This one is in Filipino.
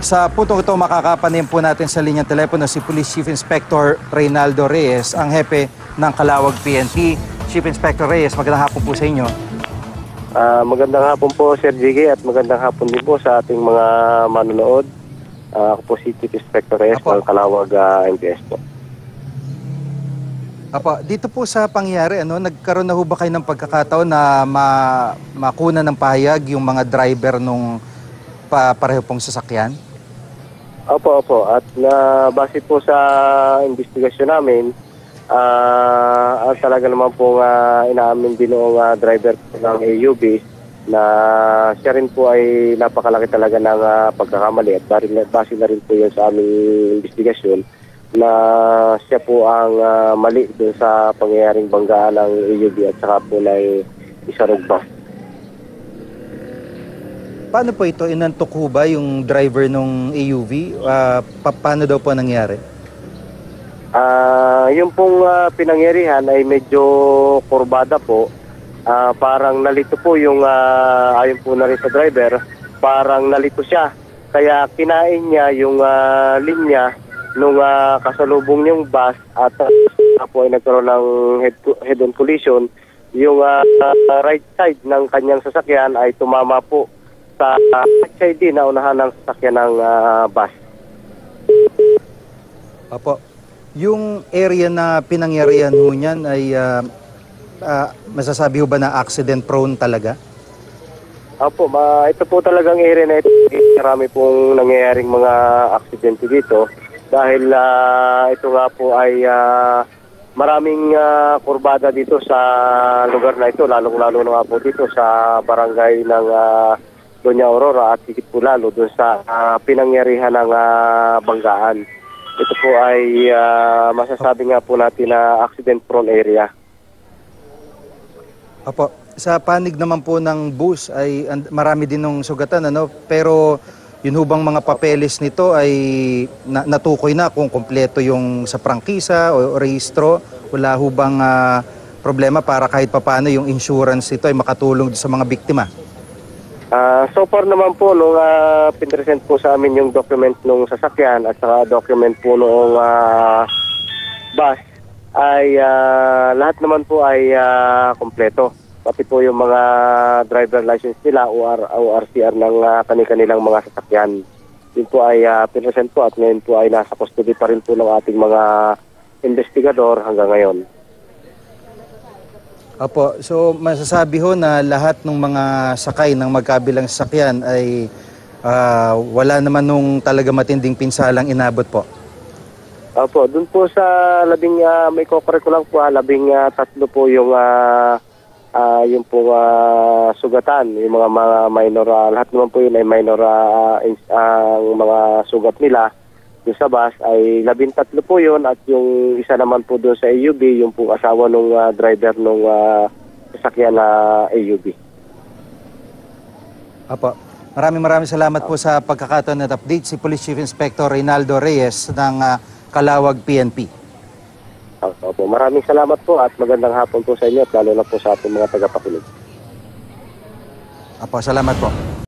Sa puntong ito, makakapanin po natin sa linyang telepono si Police Chief Inspector Reynaldo Reyes, ang hepe ng Calauag PNP. Chief Inspector Reyes, magandang hapon po sa inyo. Magandang hapon po, Sir Jiggy, at magandang hapon din po sa ating mga manonood. Ako po si Chief Inspector Reyes ng Calauag MPS po. Apo, dito po sa pangyayari, nagkaroon na ho ba kayo ng pagkakataon na makuna ng pahayag yung mga driver nung pareho pong sasakyan? Opo. At base po sa investigasyon namin, talaga naman po inaamin din ng driver ng AUV na siya rin po ay napakalaki talaga ng pagkakamali at base na rin po yun sa aming investigasyon na siya po ang mali dun sa pangyayaring banggaan ng AUV at saka po na isarog bus. Paano po ito? Inantok ho ba yung driver ng AUV? Paano daw po nangyari? Yung pong pinangyarihan ay medyo kurbada po. Parang nalito po yung, ayon po na rin sa driver, parang nalito siya. Kaya kinain niya yung linya nung kasalubong yung bus at po ay nagkaroon ng head-on collision. Yung right side ng kanyang sasakyan ay tumama po sa right side din na unahan ng sasakyan ng bus. Opo. Yung area na pinangyarihan ho niyan ay masasabi ho ba na accident prone talaga? Opo, ito po talagang area na ito. Marami pong nangyayaring mga aksidente dito dahil ito nga po ay maraming kurbada dito sa lugar na ito, lalong-lalo na nga po dito sa barangay ng Doña Aurora at higit po lalo doon sa pinangyarihan ng banggaan. Ito po ay masasabi nga po natin na accident-prone area. Opo. Sa panig naman po ng bus ay marami din ng sugatan, pero yun hubang mga papeles nito ay natukoy na kung kompleto yung sa prangkisa o rehistro. Wala hubang problema para kahit papano yung insurance ito ay makatulong sa mga biktima? So far naman po, nung pinresent po sa amin yung document nung sasakyan at saka document po nung bus, ay lahat naman po ay kompleto. Pati po yung mga driver license nila o RCR ng kanilang mga sasakyan. Yun po ay pinresent po at ngayon po ay nasa custody pa rin po ng ating mga investigador hanggang ngayon. Opo, so masasabi ho na lahat ng mga sakay ng magkabilang sasakyan ay wala naman nung talaga matinding pinsalang inabot po? Opo, dun po sa may ko lang po, 13 po yung sugatan, yung mga minor, lahat naman po yun ay minor ang mga sugat nila. Yung sa bus ay 13 po yun at yung isa naman po doon sa AUV, yung po asawa nung driver nung sasakyan na AUV. Apo, maraming salamat po sa pagkakataon at update. Si Police Chief Inspector Reynaldo Reyes ng Calauag PNP. Opo, maraming salamat po at magandang hapon po sa inyo at lalo na po sa ating mga tagapakinig. Apo, salamat po.